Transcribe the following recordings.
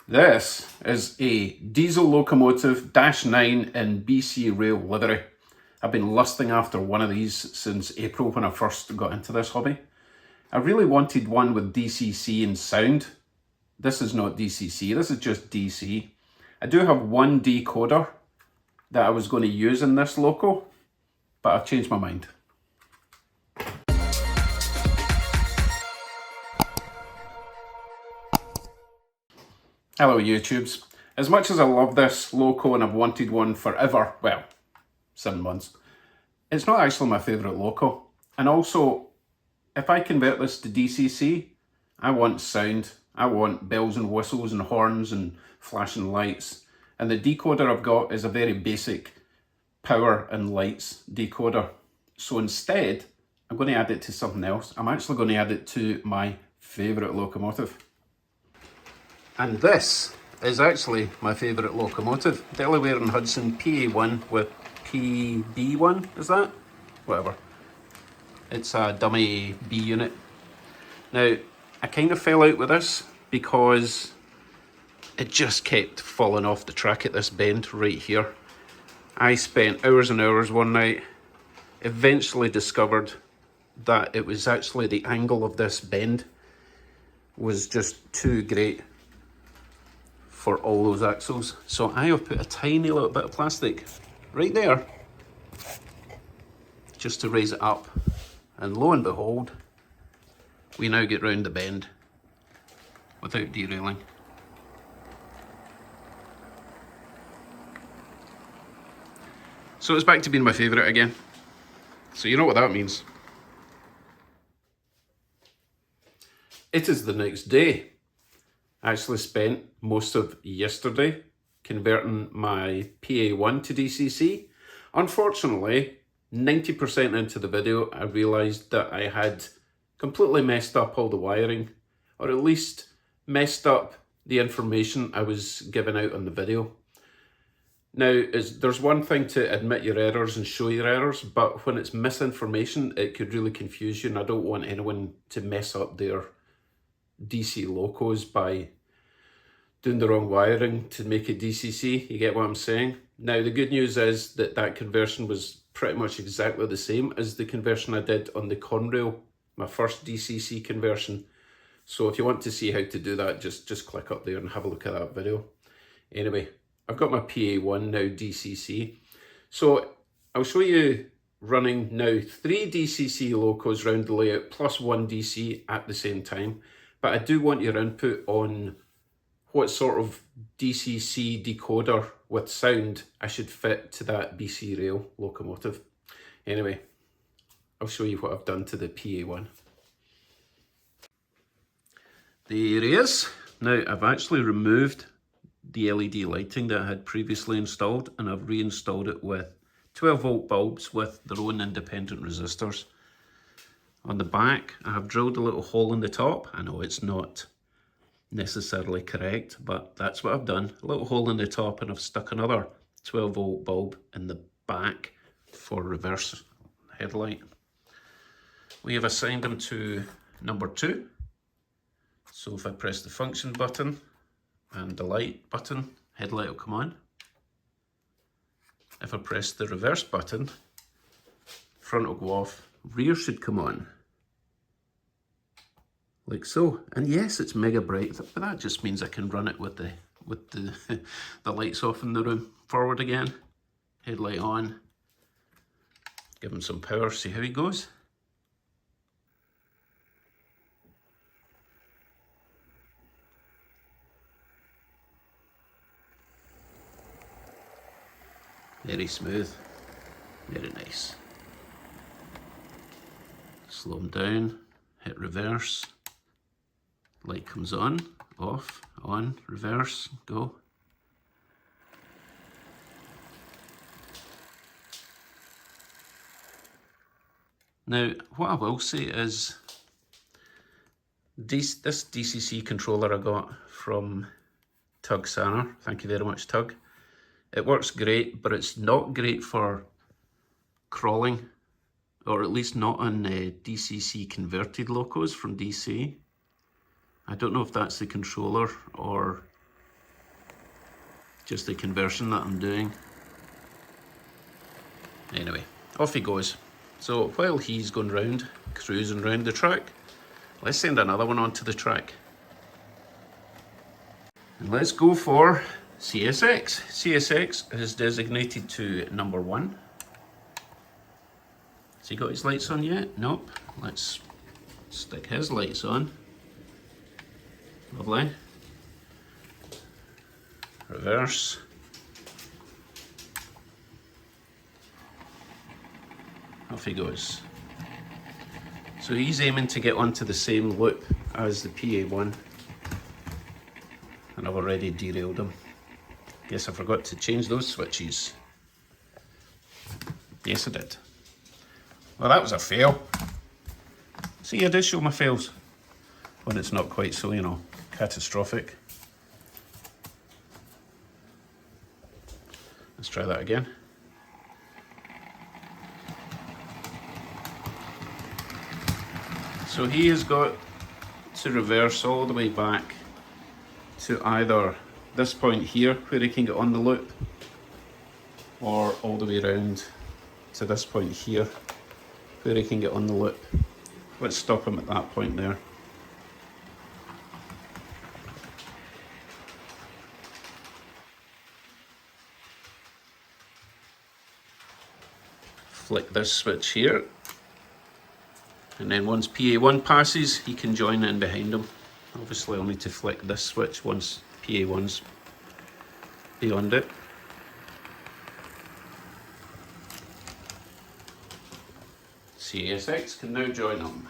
This is a diesel locomotive -9 in BC Rail livery. I've been lusting after one of these since April when I first got into this hobby. I really wanted one with DCC and sound. This is not DCC, this is just DC. I do have one decoder that I was going to use in this Loco, but I've changed my mind. Hello YouTubes. As much as I love this Loco and I've wanted one forever, well, 7 months, it's not actually my favourite Loco. And also, if I convert this to DCC, I want sound. I want bells and whistles and horns and flashing lights. And the decoder I've got is a very basic power and lights decoder. So instead, I'm going to add it to something else. I'm actually going to add it to my favourite locomotive. And this is actually my favourite locomotive. Delaware and Hudson PA1 with PB1, is that? Whatever. It's a dummy B unit. Now, I kind of fell out with this because it just kept falling off the track at this bend right here. I spent hours and hours one night, eventually discovered that it was actually the angle of this bend was just too great for all those axles. So I have put a tiny little bit of plastic right there just to raise it up. And lo and behold, we now get round the bend without derailing. So it's back to being my favourite again. So you know what that means. It is the next day. I actually spent most of yesterday converting my PA1 to DCC. Unfortunately, 90% into the video, I realised that I had completely messed up all the wiring, or at least messed up the information I was giving out on the video. Now, there's one thing to admit your errors and show your errors, but when it's misinformation, it could really confuse you, and I don't want anyone to mess up their DC Locos by doing the wrong wiring to make it DCC. You get what I'm saying? Now, the good news is that that conversion was pretty much exactly the same as the conversion I did on the Conrail, my first DCC conversion. So if you want to see how to do that, just click up there and have a look at that video. Anyway, I've got my PA1 now DCC. So I'll show you running now 3 DCC Locos round the layout plus 1 DC at the same time. But I do want your input on what sort of DCC decoder with sound I should fit to that BC Rail locomotive. Anyway, I'll show you what I've done to the PA1. There he is. Now, I've actually removed the LED lighting that I had previously installed, and I've reinstalled it with 12 volt bulbs with their own independent resistors. On the back, I have drilled a little hole in the top. I know it's not necessarily correct, but that's what I've done. A little hole in the top, and I've stuck another 12 volt bulb in the back for reverse headlight. We have assigned them to number 2. So if I press the function button and the light button, headlight will come on. If I press the reverse button, front will go off, rear should come on. Like so. And yes, it's mega bright, but that just means I can run it with the the lights off in the room. Forward again, headlight on. Give him some power, see how he goes. Very smooth, very nice. Slow him down, hit reverse. Light comes on, off, on, reverse, go. Now, what I will say is, this DCC controller I got from Tug Sanner, thank you very much Tug. It works great, but it's not great for crawling, or at least not on DCC converted Locos from DC. I don't know if that's the controller or just the conversion that I'm doing. Anyway, off he goes. So while he's going round, cruising round the track, let's send another one onto the track. And let's go for CSX. CSX is designated to number 1. Has he got his lights on yet? Nope. Let's stick his lights on. Lovely. Reverse. Off he goes. So he's aiming to get onto the same loop as the PA1. And I've already derailed him. Guess I forgot to change those switches. Yes, I did. Well, that was a fail. See, I did show my fails when it's not quite so, you know, catastrophic. Let's try that again. So he has got to reverse all the way back to either this point here where he can get on the loop, or all the way around to this point here where he can get on the loop. Let's stop him at that point there. Flick this switch here, and then once PA1 passes, he can join in behind him. Obviously I'll need to flick this switch once PA1's beyond it. CSX can now join him.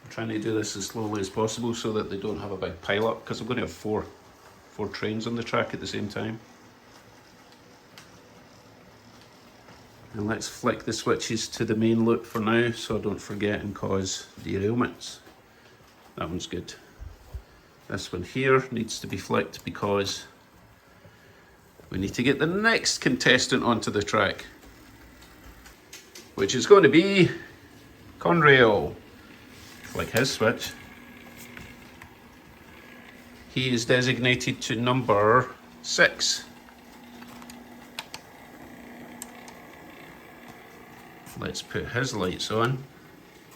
Trying to do this as slowly as possible so that they don't have a big pile up, because I'm going to have four trains on the track at the same time. And let's flick the switches to the main loop for now so I don't forget and cause derailments. That one's good. This one here needs to be flicked because we need to get the next contestant onto the track, which is going to be Conrail. Flick his switch. He is designated to number 6. Let's put his lights on.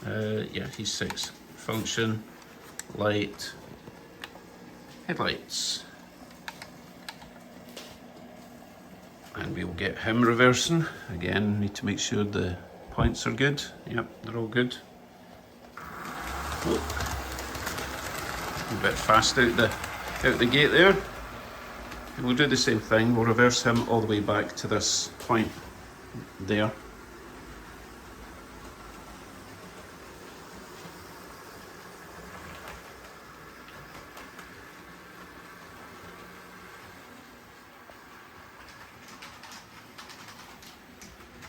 Yeah, he's 6. Function, light, headlights. And we'll get him reversing. Again, need to make sure the points are good. Yep, they're all good. Oh. A bit fast out the gate there. And we'll do the same thing. We'll reverse him all the way back to this point there.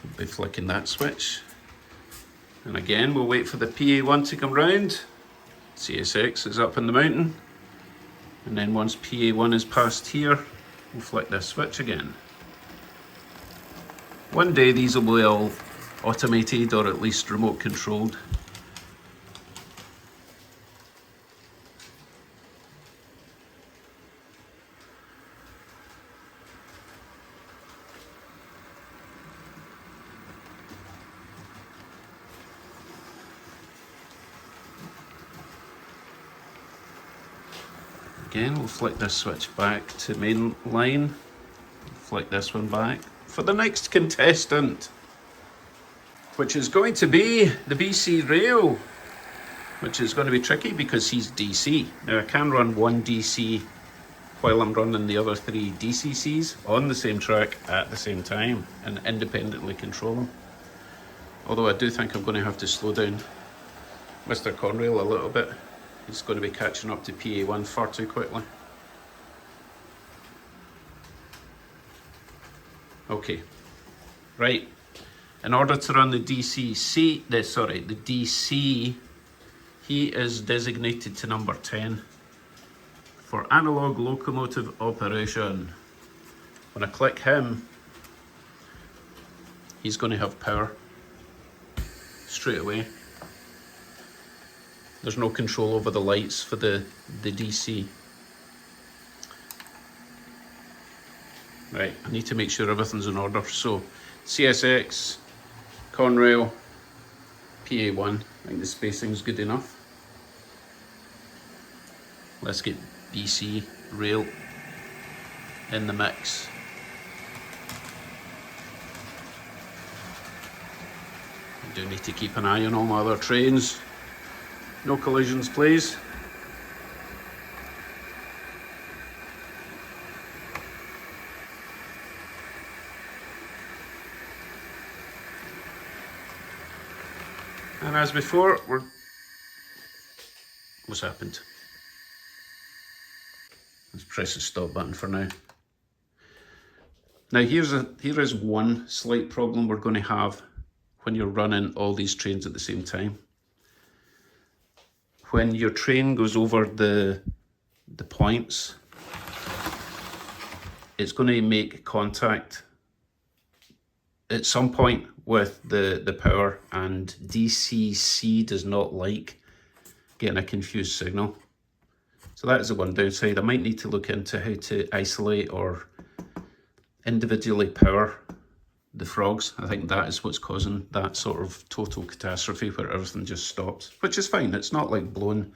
We'll be flicking that switch. And again, we'll wait for the PA1 to come round. CSX is up in the mountain. And then once PA1 is past here, we'll flick this switch again. One day these will be all automated, or at least remote controlled. Again, we'll flick this switch back to main line, flick this one back for the next contestant, which is going to be the BC Rail, which is going to be tricky because he's DC. Now I can run one DC while I'm running the other 3 DCCs on the same track at the same time and independently control them. Although I do think I'm going to have to slow down Mr. Conrail a little bit. He's going to be catching up to PA1 far too quickly. Okay, right. In order to run the DC, he is designated to number 10. for analog locomotive operation. When I click him, he's going to have power straight away. There's no control over the lights for the DC. Right, I need to make sure everything's in order. So CSX, Conrail, PA1, I think the spacing's good enough. Let's get DC rail in the mix. I do need to keep an eye on all my other trains. No collisions, please. And as before, what's happened? Let's press the stop button for now. Now here is one slight problem we're going to have when you're running all these trains at the same time. When your train goes over the points, it's going to make contact at some point with the power, and DCC does not like getting a confused signal. So that is the one downside. I might need to look into how to isolate or individually power the frogs. I think that is what's causing that sort of total catastrophe where everything just stops, which is fine. It's not like blowing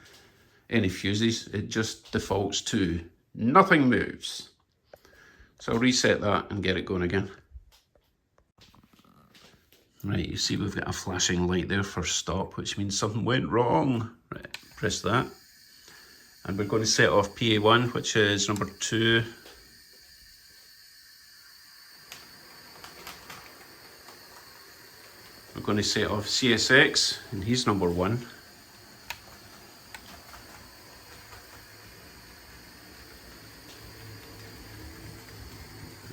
any fuses. It just defaults to nothing moves. So I'll reset that and get it going again. Right, you see we've got a flashing light there for stop, which means something went wrong. Right, press that. And we're going to set off PA1, which is number 2. We're going to set off CSX, and he's number 1.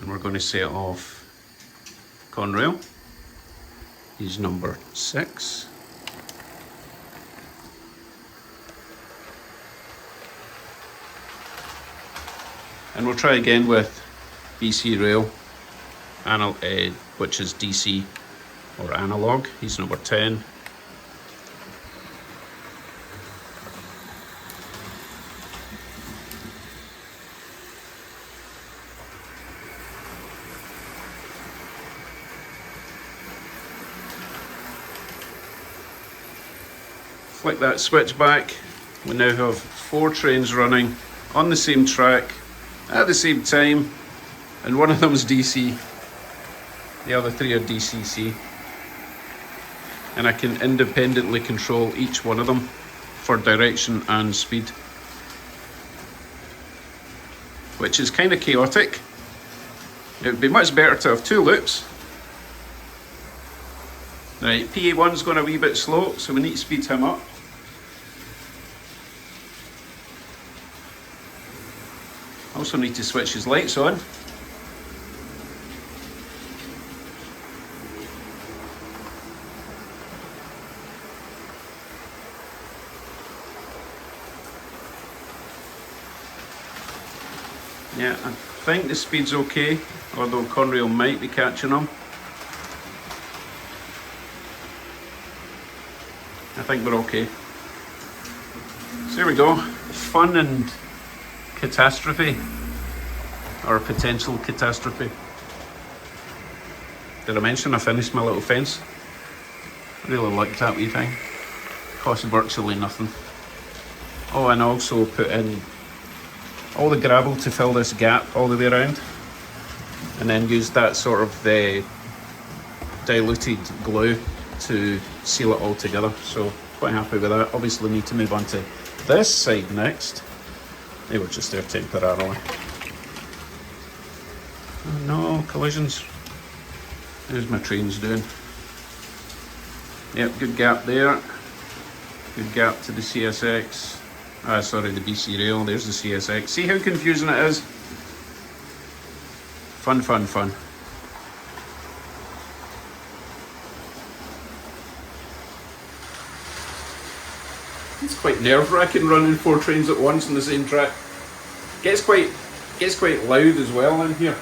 And we're going to set off Conrail. He's number 6. And we'll try again with BC Rail, which is DC or analog. He's number 10. Flick that switch back. We now have 4 trains running on the same track at the same time, and one of them is DC, the other 3 are DCC, and I can independently control each one of them for direction and speed, which is kind of chaotic. It would be much better to have 2 loops. Right, PA1's going a wee bit slow, so we need to speed him up. Also need to switch his lights on. Yeah, I think the speed's okay, although Conrail might be catching him. I think we're okay. So here we go. Fun and catastrophe, or potential catastrophe. Did I mention I finished my little fence? I really liked that wee thing. Cost virtually nothing. Oh, and I also put in all the gravel to fill this gap all the way around, and then used that sort of diluted glue to seal it all together. So quite happy with that. Obviously need to move on to this side next. They were just there temporarily. Oh no, collisions. How's my trains doing? Yep, good gap there. Good gap to the CSX. Sorry, the BC Rail. There's the CSX. See how confusing it is? Fun, fun, fun. It's quite nerve-wracking running 4 trains at once on the same track. Gets quite loud as well in here.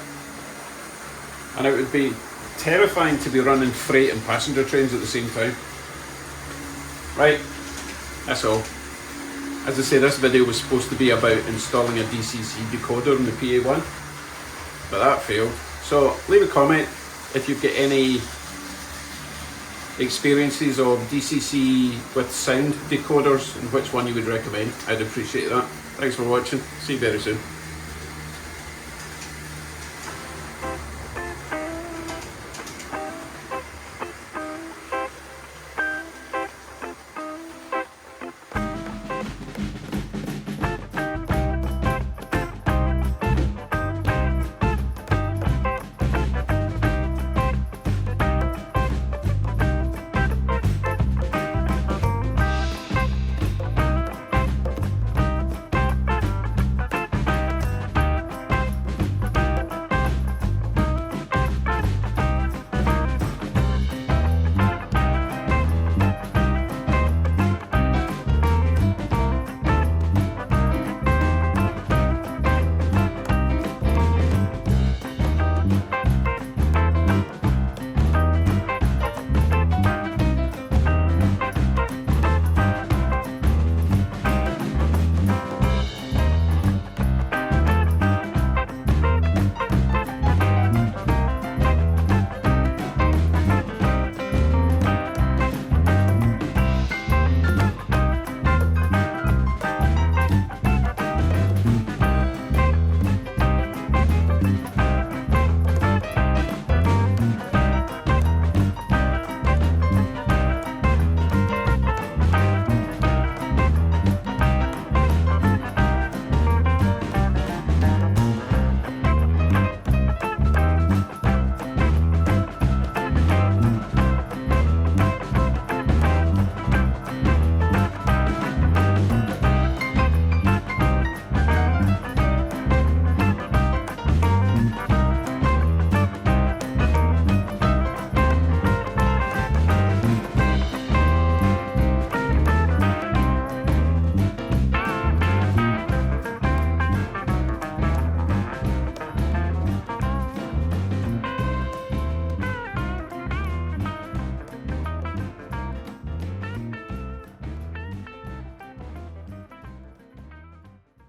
And it would be terrifying to be running freight and passenger trains at the same time. Right, that's all. As I say, this video was supposed to be about installing a DCC decoder in the PA1, but that failed. So leave a comment if you've got any experiences of DCC with sound decoders and which one you would recommend. I'd appreciate that. Thanks for watching. See you very soon.